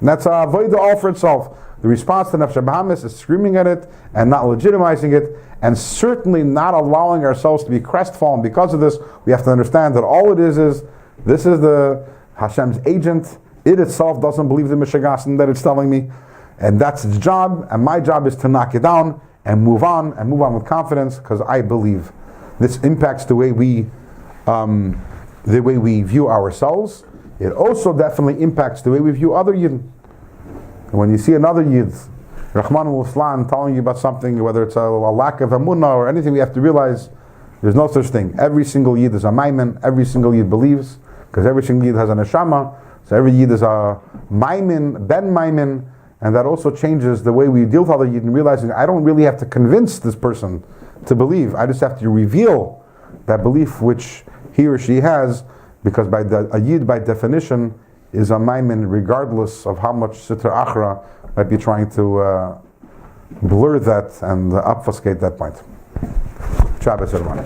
That's a avodah all for itself. The response to Nefesh HaBahamis is screaming at it and not legitimizing it, and certainly not allowing ourselves to be crestfallen because of this. We have to understand that all it is this is the Hashem's agent. It itself doesn't believe the Mishigasin that it's telling me, and that's its job. And my job is to knock it down and move on with confidence, because I believe. This impacts the way we view ourselves. It also definitely impacts the way we view other Yidden. And when you see another Yid, Rahman al Islam, telling you about something, whether it's a lack of emunah or anything, we have to realize there's no such thing. Every single Yid is a maimin, every single Yid believes, because every single Yid has a neshama, so every Yid is a maimin, ben maimin, and that also changes the way we deal with other Yid, and realizing I don't really have to convince this person to believe, I just have to reveal that belief which he or she has, because a Yid by definition is a maimin regardless of how much Sitra Achra might be trying to blur that and obfuscate that point. Shabbos everyone.